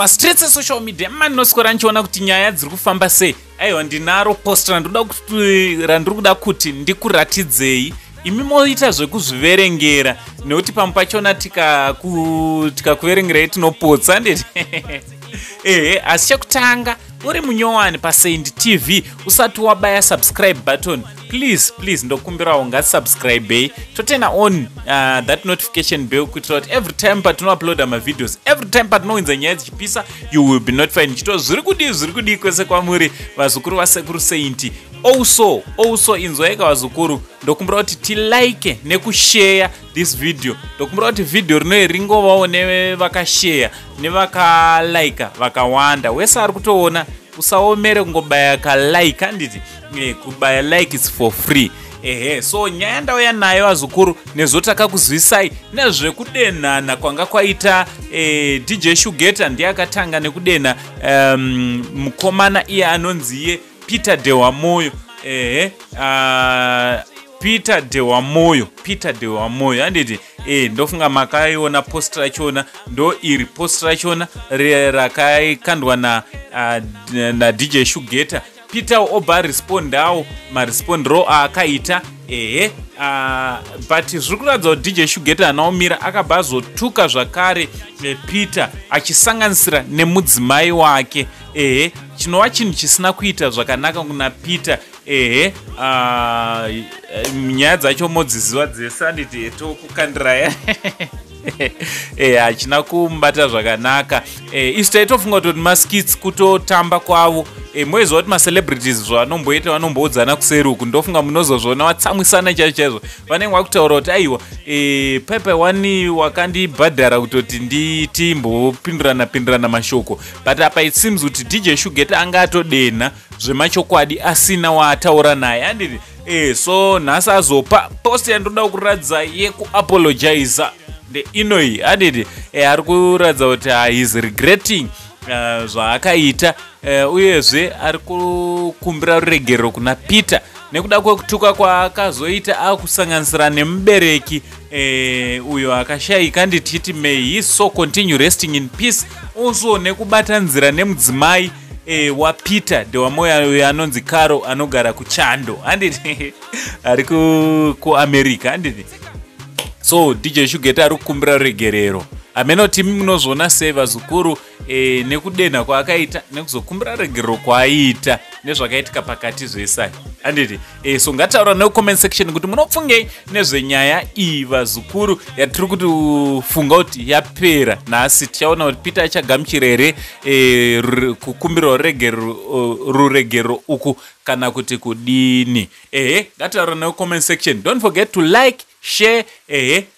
Pastreets social media manoswera nchiona kuti nyaya dziri kufamba sei. Aiwa ndinaro post randikuda kuti ndikuratidzei. Imi moita zvekuzviverengera nekuti pamwe pachona tikakuverengerai tinopotsa ndeti. Asi chekutanga uri munyowani paSaint TV usati wabaya subscribe button, please ndokumbirawo ngasubscribe totena on that notification bell kuitira kuti every time patinouploada mavideos, every time patinounza nyaya dzichipisa, you will be notified nchito zviri kudii kwese kwamuri vazukuru vasekuru Saint. Also inzoeka vazukuru ndokumbira kuti tilike nekushare this video. Ndokumbira kuti video rino ringovawo nevakashare nevakalike vakawanda. Wese ari kutoona usaomere kungobaya kalike handiti. Kubaya like is for free. So nyaya ndauya nayo vazukuru nezvotaka kuzwisai nezvekudenhana kwanga kwaita DJ Shugeta ndiye akatanga nekudenha mukomana iye anonzi Dhewa Moyo. Dhewa Moyo handiti. Ndofunga makaiona post rachona, ndo iri post rachona rakakandwa na DJ Shugeta. Peter oba respondawo marespondro akaita. But zviri kuratidza kuti DJ Shugeta anaomira akabazotuka zvakare Peter achisanganisira nemudzimai wake. Chinova chinhu chisina kuita zvakanaka kuna Peter. Nyaya dzacho modziziva dzese handiti tokukandira hachina kumbata zvakanaka. Isu taitofunga kuti maskits kutotamba kwavo. Moiziva kuti macelebrities zvanomboita vanomboudzana kuseri uku, ndofunga munozozvona vatsamwisana chaizvo. Vanenge vakutaura kuti aiwa Pepe wani wakandibhadhara kutoti nditimbopindurana mashoko. But apa it seems kuti DJ Shugeta anga atodenha zvemachokwadi asina waataura naye handiti. So nhasi azopa post yandoda kuratidza yekuapologize inoi handiti. Ari kuratidza kuti he is regretting zvaakaita, uyezve ari kukumbira ruregerero kuna Peter nekuda kwekutuka kwaakazoita akusanganisira nemubereki uyo akashayika. Ndititi may he so continue resting in peace. Also nekubata nzira nemudzimai waPeter Dhewa Moyo uyo anonzi Karo anogara kuchando handiti. Ari kuAmerica handiti. So DJ Shugeta ari kukumbira ruregerero. Ameno timi munozvona sei vazukuru nekudenha kwaakaita nekuzokumbira ruregerero kwaaita nezvakaitika pakati zvesai handiti. So ngataura necomment section kuti munopfungei nezvenyaya iyi vazukuru yatiri kufunga kuti yapera. Nhasi tichaona kuti Peter achagamuchira here kukumbira ruregerero uku kana kuti kudini. Ngataura necomment section. Don't forget to like, share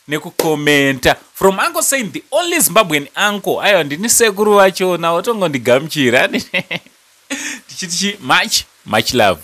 nekukomenta. From Uncle Saint, the only Zimbabwean uncle. Aiwa ndini sekuru vacho na watongo ndigamuchira. Tichiti much love.